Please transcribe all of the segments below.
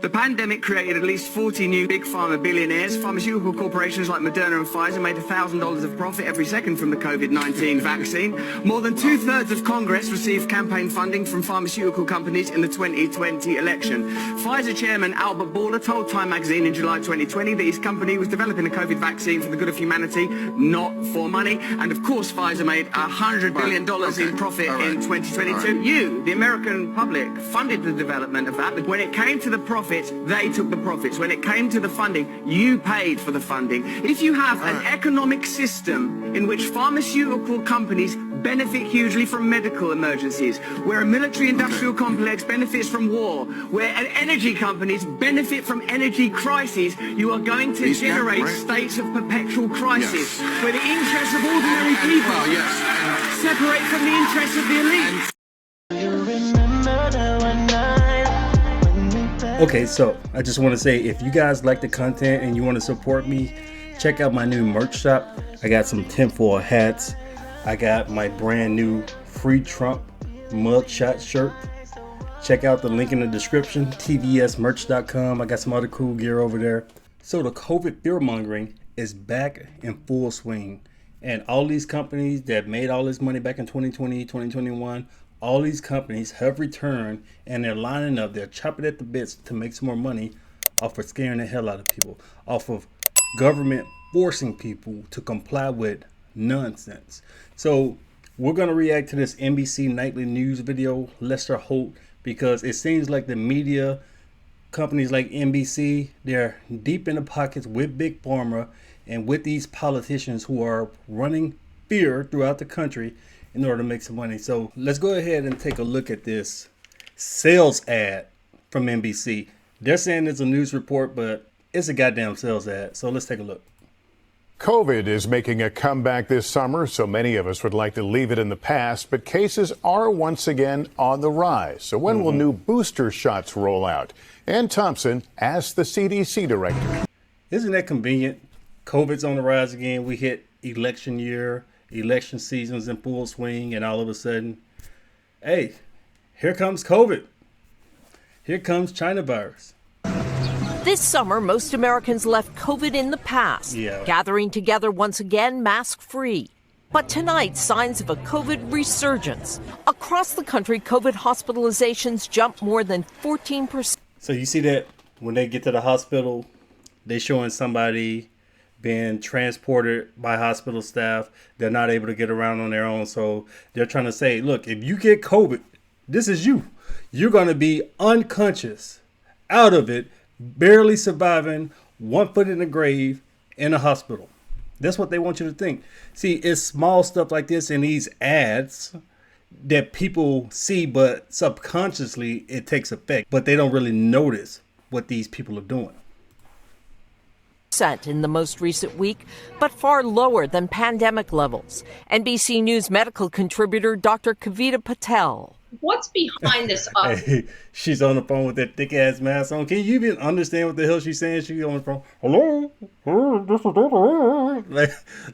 The pandemic created at least 40 new big pharma billionaires. Pharmaceutical corporations like Moderna and Pfizer made $1,000 of profit every second from the Covid-19 vaccine. More than two-thirds of Congress received campaign funding from pharmaceutical companies in the 2020 election. Pfizer chairman Albert Bourla told Time magazine in July 2020 that his company was developing a COVID vaccine for the good of humanity, not for money. And of course, Pfizer made $100 billion in profit in 2022. You, the American public, funded the development of that. But when it came to the profits, they took the profits. When it came to the funding, you paid for the funding. If you have an economic system in which pharmaceutical companies benefit hugely from medical emergencies, where a military-industrial complex benefits from war, where energy companies benefit from energy crises, you are going to generate states of perpetual crisis, where the interests of ordinary people separate from the interests of the elite. Okay, so I just want to say, if you guys like the content and you want to support me, check out my new merch shop. I got some tinfoil hats. I got my brand new Free Trump mugshot shirt. Check out the link in the description, tvsmerch.com. I got some other cool gear over there. So the COVID fearmongering is back in full swing. And all these companies that made all this money back in 2020, 2021, all these companies have returned and they're lining up, they're chopping at the bits to make some more money off of scaring the hell out of people, off of government forcing people to comply with nonsense. So we're going to react to this NBC nightly news video, Lester Holt, because it seems like the media companies like NBC, they're deep in the pockets with Big Pharma and with these politicians who are running fear throughout the country in order to make some money. So let's go ahead and take a look at this sales ad from NBC. They're saying it's a news report, but it's a goddamn sales ad. So let's take a look. COVID is making a comeback this summer, so many of us would like to leave it in the past, but cases are once again on the rise. So when will new booster shots roll out? Ann Thompson asked the CDC director. Isn't that convenient? COVID's on the rise again. We hit election year, election season's in full swing, and all of a sudden, hey, here comes COVID. Here comes China virus. This summer, most Americans left COVID in the past, gathering together once again mask-free. But tonight, signs of a COVID resurgence. Across the country, COVID hospitalizations jumped more than 14%. So you see that when they get to the hospital, they showing somebody being transported by hospital staff. They're not able to get around on their own. So they're trying to say, look, if you get COVID, this is you. You're going to be unconscious, out of it, barely surviving, 1 foot in the grave, in a hospital. That's what they want you to think. See, it's small stuff like this in these ads that people see, but subconsciously it takes effect. But they don't really notice what these people are doing. In the most recent week, but far lower than pandemic levels. NBC News medical contributor Dr. Kavita Patel. What's behind this? Hey, she's on the phone with that thick ass mask on. Can you even understand what the hell she's saying? She's on the phone. Hello?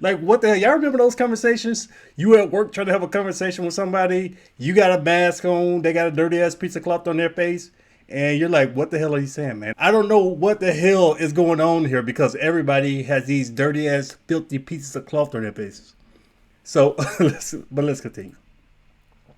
Like what the hell? Y'all remember those conversations? You at work trying to have a conversation with somebody. You got a mask on. They got a dirty ass piece of cloth on their face. And you're like, what the hell are you saying, man? I don't know what the hell is going on here because everybody has these dirty ass, filthy pieces of cloth on their faces. So, let's continue.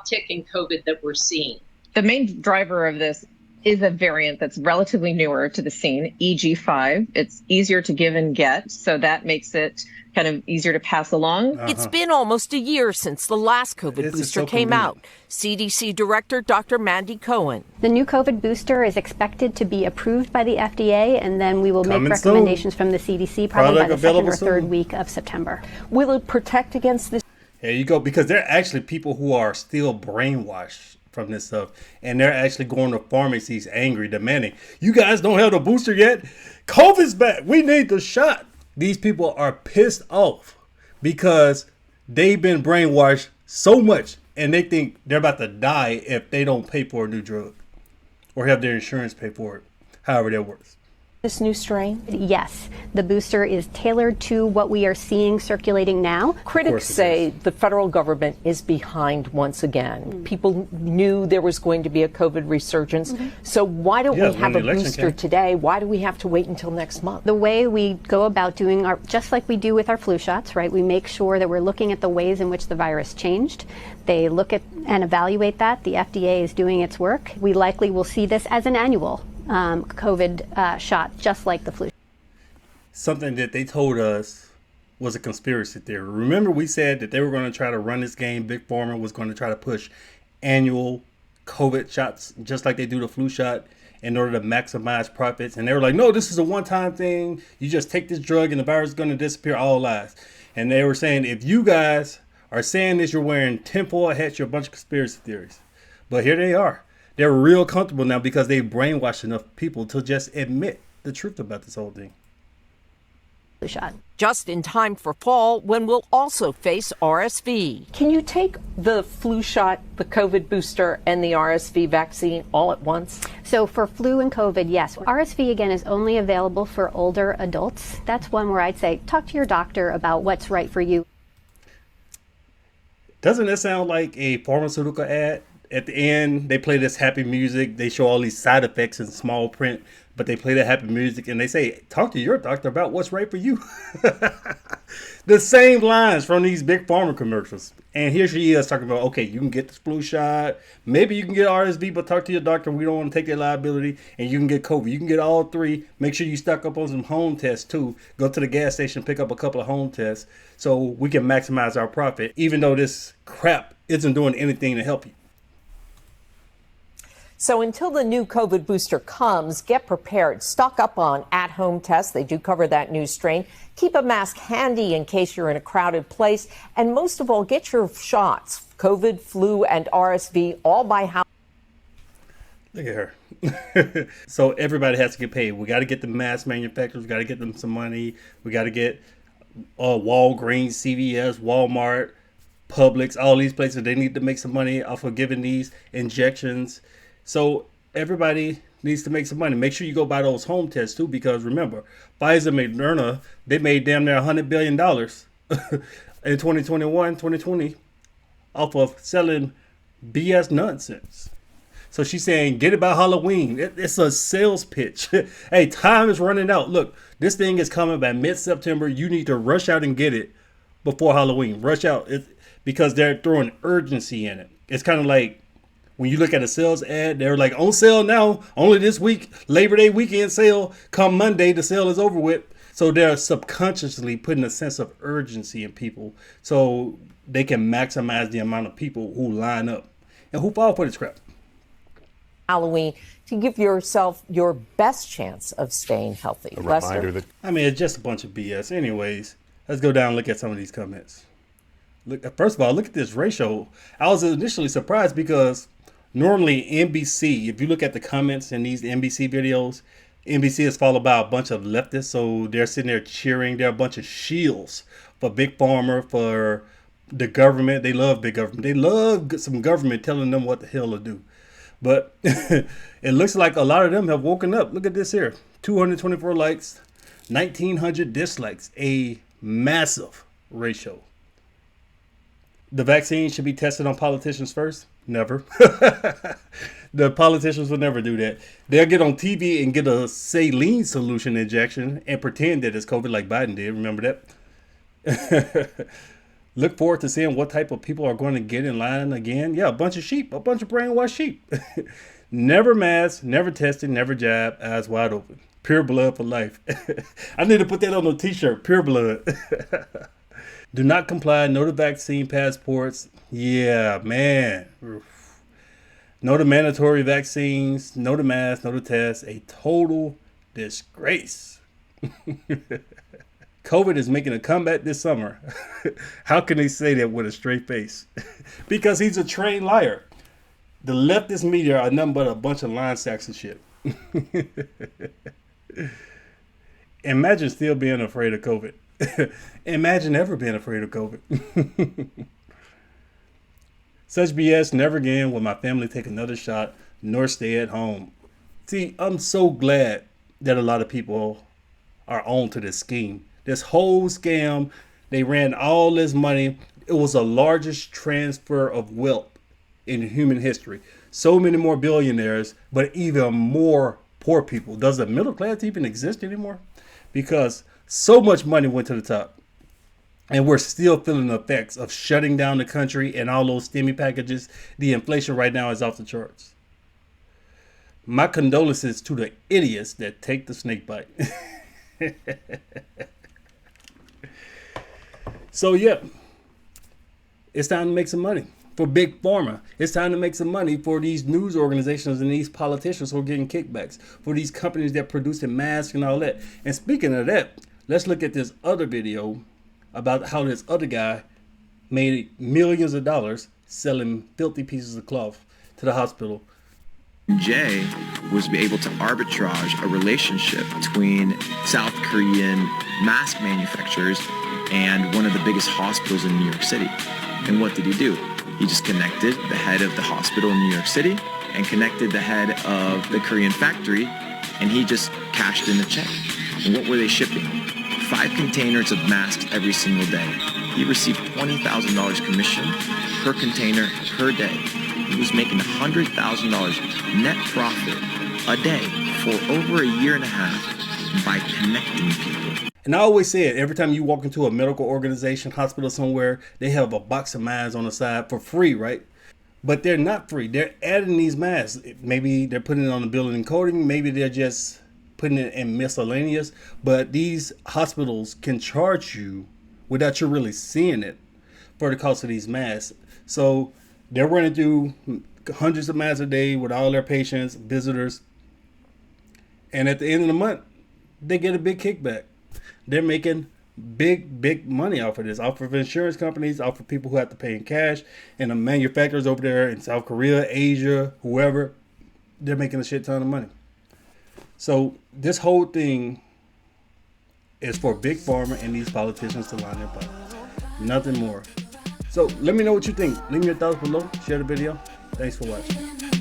Tick in COVID that we're seeing. The main driver of this is a variant that's relatively newer to the scene, EG5. It's easier to give and get, so that makes it kind of easier to pass along. It's been almost a year since the last COVID booster came out. CDC Director Dr. Mandy Cohen. The new COVID booster is expected to be approved by the FDA, and then we will make recommendations from the CDC probably by the second or third week of September. Will it protect against this? There you go, because there are actually people who are still brainwashed from this stuff, and they're actually going to pharmacies angry, demanding, you guys don't have the booster yet? COVID's back. We need the shot. These people are pissed off because they've been brainwashed so much, and they think they're about to die if they don't pay for a new drug or have their insurance pay for it, however that works. This new strain? Yes, the booster is tailored to what we are seeing circulating now. Critics say the federal government is behind once again. People knew there was going to be a COVID resurgence. So why don't we have a booster today? Why do we have to wait until next month? The way we go about doing just like we do with our flu shots, right? We make sure that we're looking at the ways in which the virus changed. They look at and evaluate that. The FDA is doing its work. We likely will see this as an annual COVID shot, just like the flu. Something that they told us was a conspiracy theory. Remember, we said that they were going to try to run this game. Big Pharma was going to try to push annual COVID shots, just like they do the flu shot, in order to maximize profits. And they were like, no, this is a one-time thing. You just take this drug and the virus is going to disappear. All lies. And they were saying, if you guys are saying this, you're wearing tinfoil hats, you're a bunch of conspiracy theories. But here they are. They're real comfortable now because they've brainwashed enough people to just admit the truth about this whole thing. Shot. Just in time for fall, when we'll also face RSV. Can you take the flu shot, the COVID booster, and the RSV vaccine all at once? So for flu and COVID, yes. RSV, again, is only available for older adults. That's one where I'd say talk to your doctor about what's right for you. Doesn't that sound like a pharmaceutical ad? At the end, they play this happy music. They show all these side effects in small print, but they play the happy music and they say, talk to your doctor about what's right for you. The same lines from these big pharma commercials. And here she is talking about, okay, you can get this flu shot. Maybe you can get RSV, but talk to your doctor. We don't want to take that liability. And you can get COVID. You can get all three. Make sure you stock up on some home tests too. Go to the gas station, pick up a couple of home tests so we can maximize our profit, even though this crap isn't doing anything to help you. So until the new COVID booster comes, get prepared. Stock up on at-home tests. They do cover that new strain. Keep a mask handy in case you're in a crowded place. And most of all, get your shots. COVID, flu, and RSV all by house. Look at her. So everybody has to get paid. We got to get the mask manufacturers. We got to get them some money. We got to get Walgreens, CVS, Walmart, Publix, all these places. They need to make some money off of giving these injections. So everybody needs to make some money. Make sure you go buy those home tests too, because remember, Pfizer, Moderna, they made damn near $100 billion in 2021, 2020 off of selling BS nonsense. So she's saying, get it by Halloween. It's a sales pitch. Hey, time is running out. Look, this thing is coming by mid-September. You need to rush out and get it before Halloween. Rush out because they're throwing urgency in it. It's kind of like, when you look at a sales ad, they're like, on sale now, only this week, Labor Day weekend sale. Come Monday, the sale is over with. So they're subconsciously putting a sense of urgency in people so they can maximize the amount of people who line up and who fall for this crap. Halloween to give yourself your best chance of staying healthy. A reminder that it's just a bunch of BS. Anyways, let's go down and look at some of these comments. Look, first of all, look at this ratio. I was initially surprised because normally NBC, if you look at the comments in these NBC videos, NBC is followed by a bunch of leftists. So they're sitting there cheering. They're a bunch of shields for Big Pharma, for the government. They love big government. They love some government telling them what the hell to do. But it looks like a lot of them have woken up. Look at this here. 224 likes, 1,900 dislikes. A massive ratio. The vaccine should be tested on politicians first. Never. The politicians will never do that. They'll get on TV and get a saline solution injection and pretend that it's COVID like Biden did. Remember that? Look forward to seeing what type of people are going to get in line again. Yeah, a bunch of sheep, a bunch of brainwashed sheep. Never mask, never tested, never jab, eyes wide open. Pure blood for life. I need to put that on a t-shirt. Pure blood. Do not comply. No to vaccine passports. Yeah, man. No to mandatory vaccines. No to masks. No to tests. A total disgrace. COVID is making a comeback this summer. How can they say that with a straight face? Because he's a trained liar. The leftist media are nothing but a bunch of line sacks and shit. Imagine still being afraid of COVID. Imagine ever being afraid of COVID. Such BS, never again will my family take another shot nor stay at home. See, I'm so glad that a lot of people are on to this scheme. This whole scam, they ran all this money. It was the largest transfer of wealth in human history. So many more billionaires, but even more poor people. Does the middle class even exist anymore? Because so much money went to the top. And we're still feeling the effects of shutting down the country and all those stimmy packages. The inflation right now is off the charts. My condolences to the idiots that take the snake bite. So, yeah, it's time to make some money for Big Pharma. It's time to make some money for these news organizations and these politicians who are getting kickbacks, for these companies that produce the masks and all that. And speaking of that, let's look at this other video about how this other guy made millions of dollars selling filthy pieces of cloth to the hospital. Jay was able to arbitrage a relationship between South Korean mask manufacturers and one of the biggest hospitals in New York City. And what did he do? He just connected the head of the hospital in New York City and connected the head of the Korean factory, and he just cashed in the check. And what were they shipping? 5 containers of masks every single day. He received $20,000 commission per container per day. He was making $100,000 net profit a day for over a year and a half by connecting people. And I always say it, every time you walk into a medical organization, hospital somewhere, they have a box of masks on the side for free, right? But they're not free. They're adding these masks. Maybe they're putting it on the building and coding. Maybe they're just putting it in miscellaneous. But these hospitals can charge you without you really seeing it for the cost of these masks. So they're running through hundreds of masks a day with all their patients, visitors. And at the end of the month, they get a big kickback. They're making big money off of this, off of insurance companies, off of people who have to pay in cash, and the manufacturers over there in South Korea, Asia, whoever, they're making a shit ton of money. So this whole thing is for Big Pharma and these politicians to line their pockets. Nothing more. So let me know what you think. Leave me your thoughts below. Share the video. Thanks for watching.